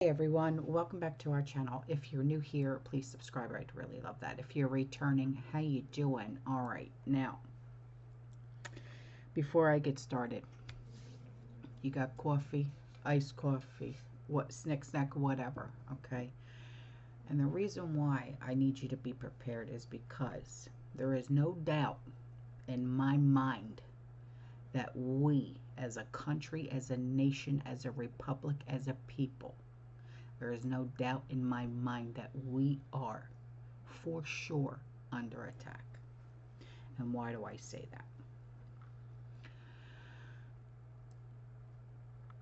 Hey everyone, welcome back to our channel. If you're new here, please subscribe. I'd really love that. If you're returning, how you doing? All right, now, before I get started, you got coffee, iced coffee, what snack, whatever, okay? And the reason why I need you to be prepared is because there is no doubt in my mind that we, as a country, as a nation, as a republic, as a people, there is no doubt in my mind that we are for sure under attack. And why do I say that?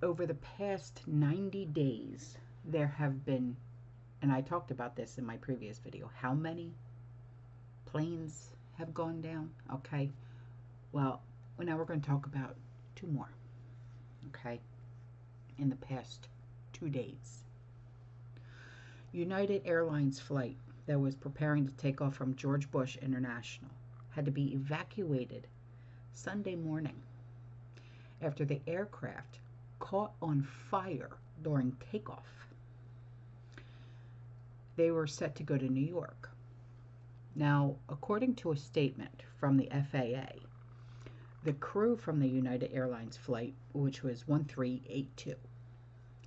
Over the past 90 days, there have been, and I talked about this in my previous video, how many planes have gone down? Okay. Well, now we're going to talk about two more, okay, in the past 2 days. United Airlines flight that was preparing to take off from George Bush International had to be evacuated Sunday morning after the aircraft caught on fire during takeoff. They were set to go to New York. Now, according to a statement from the FAA, the crew from the United Airlines flight, which was 1382,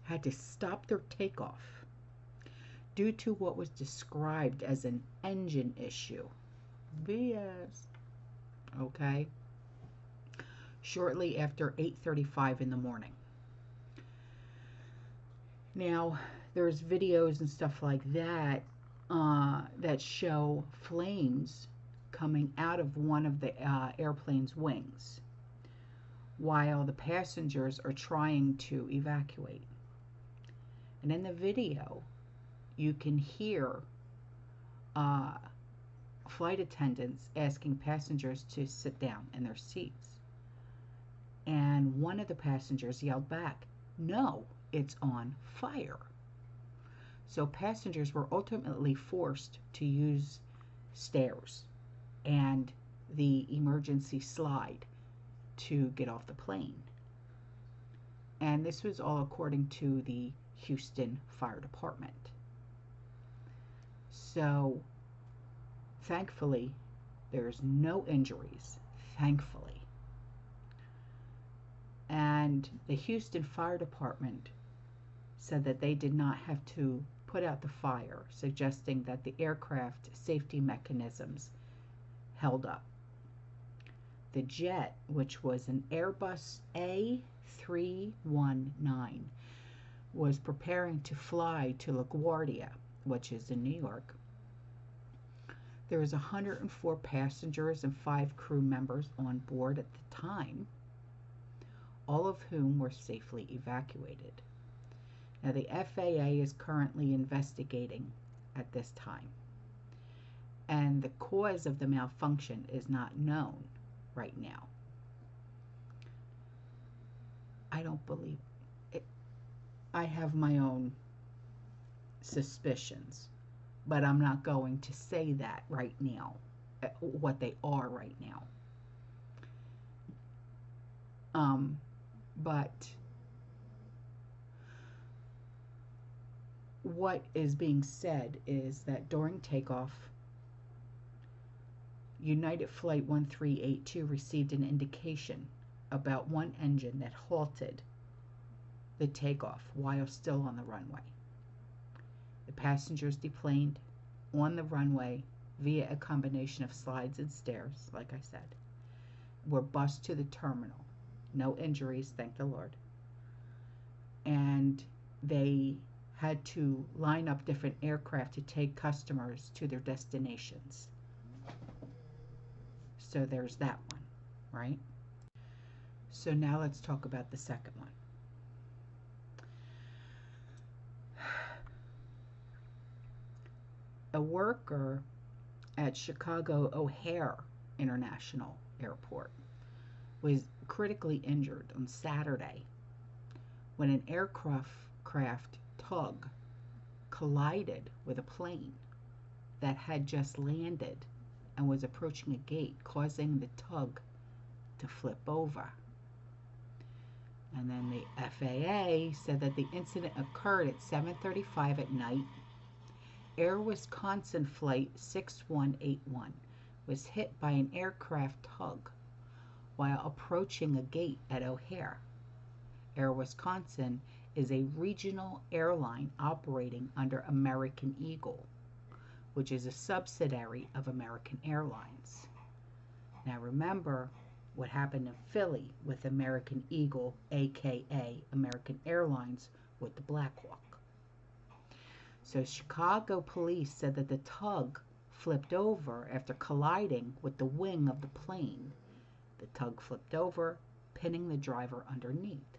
had to stop their takeoff due to what was described as an engine issue. BS. Okay. Shortly after 8:35 in the morning. Now, there's videos and stuff like that that show flames coming out of one of the airplane's wings while the passengers are trying to evacuate. And in the video, you can hear flight attendants asking passengers to sit down in their seats. And one of the passengers yelled back, "No, it's on fire." So passengers were ultimately forced to use stairs and the emergency slide to get off the plane. And this was all according to the Houston Fire Department. So, thankfully, there's no injuries, thankfully. And the Houston Fire Department said that they did not have to put out the fire, suggesting that the aircraft safety mechanisms held up. The jet, which was an Airbus A319, was preparing to fly to LaGuardia, which is in New York. There was 104 passengers and 5 crew members on board at the time, all of whom were safely evacuated. Now, the FAA is currently investigating at this time, and the cause of the malfunction is not known right now. I don't believe it. I have my own suspicions, but I'm not going to say that right now, what they are right now. But what is being said is that during takeoff, United Flight 1382 received an indication about one engine that halted the takeoff while still on the runway. The passengers deplaned on the runway via a combination of slides and stairs, like I said, were bused to the terminal. No injuries, thank the Lord. And they had to line up different aircraft to take customers to their destinations. So there's that one, right? So now let's talk about the second one. A worker at Chicago O'Hare International Airport was critically injured on Saturday when an aircraft tug collided with a plane that had just landed and was approaching a gate, causing the tug to flip over. And then the FAA said that the incident occurred at 7:35 at night. Air Wisconsin Flight 6181 was hit by an aircraft tug while approaching a gate at O'Hare. Air Wisconsin is a regional airline operating under American Eagle, which is a subsidiary of American Airlines. Now remember what happened in Philly with American Eagle, aka American Airlines, with the Black Hawk. So Chicago police said that the tug flipped over after colliding with the wing of the plane. The tug flipped over, pinning the driver underneath.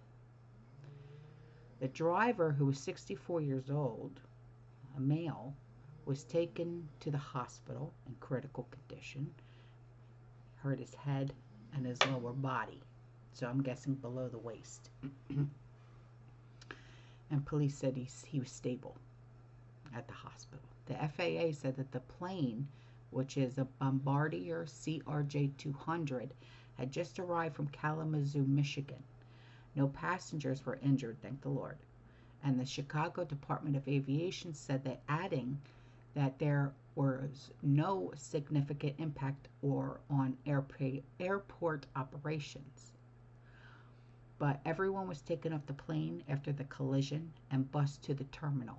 The driver, who was 64 years old, a male, was taken to the hospital in critical condition. Hurt his head and his lower body, so I'm guessing below the waist. And police said he was stable at the hospital. The FAA said that the plane, which is a Bombardier CRJ-200, had just arrived from Kalamazoo, Michigan. No passengers were injured, thank the Lord. And the Chicago Department of Aviation said that, adding that there was no significant impact or on airport operations. But everyone was taken off the plane after the collision and bused to the terminal.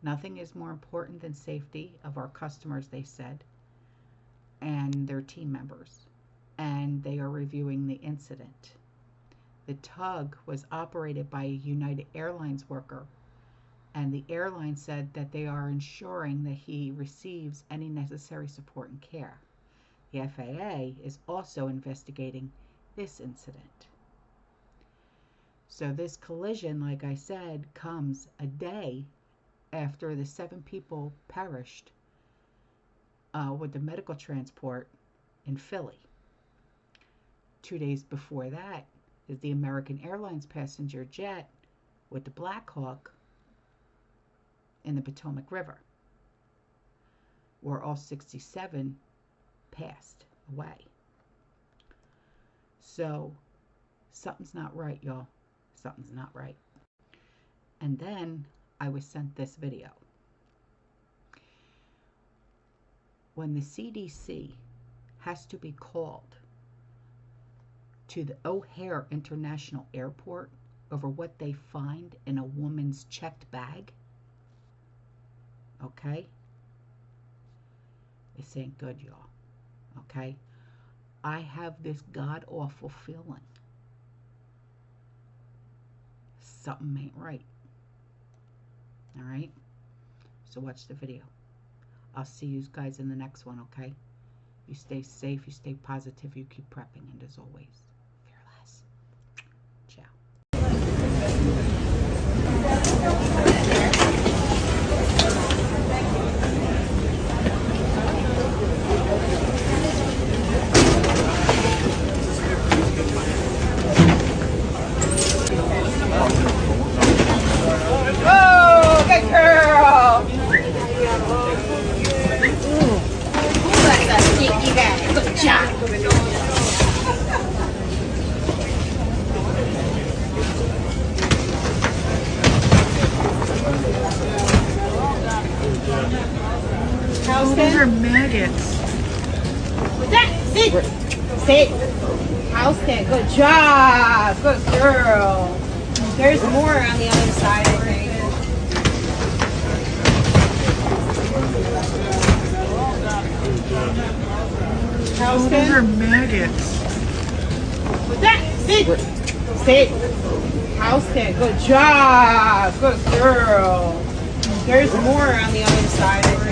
Nothing is more important than safety of our customers, they said, and their team members. And they are reviewing the incident. The tug was operated by a United Airlines worker, and the airline said that they are ensuring that he receives any necessary support and care. The FAA is also investigating this incident. So this collision, like I said, comes a day after the 7 people perished with the medical transport in Philly. 2 days before that is the American Airlines passenger jet with the Black Hawk in the Potomac River, where all 67 passed away. So something's not right, y'all. Something's not right. And then I was sent this video. When the CDC has to be called to the O'Hare International Airport over what they find in a woman's checked bag, okay? This ain't good, y'all, okay? I have this god-awful feeling something ain't right, all right? So watch the video. I'll see you guys in the next one, okay? You stay safe, you stay positive, you keep prepping, and as always, fearless. Ciao. Oh, good girl. That's a sneaky bag. Good job. Oh, those are maggots. What's that? Sit. Sit. House cat. Good job. Good girl. There's more on the other side, I think. Oh, those are maggots. What's that? Sit. Sit. House cat. Good job. Good girl. There's more on the other side, I think.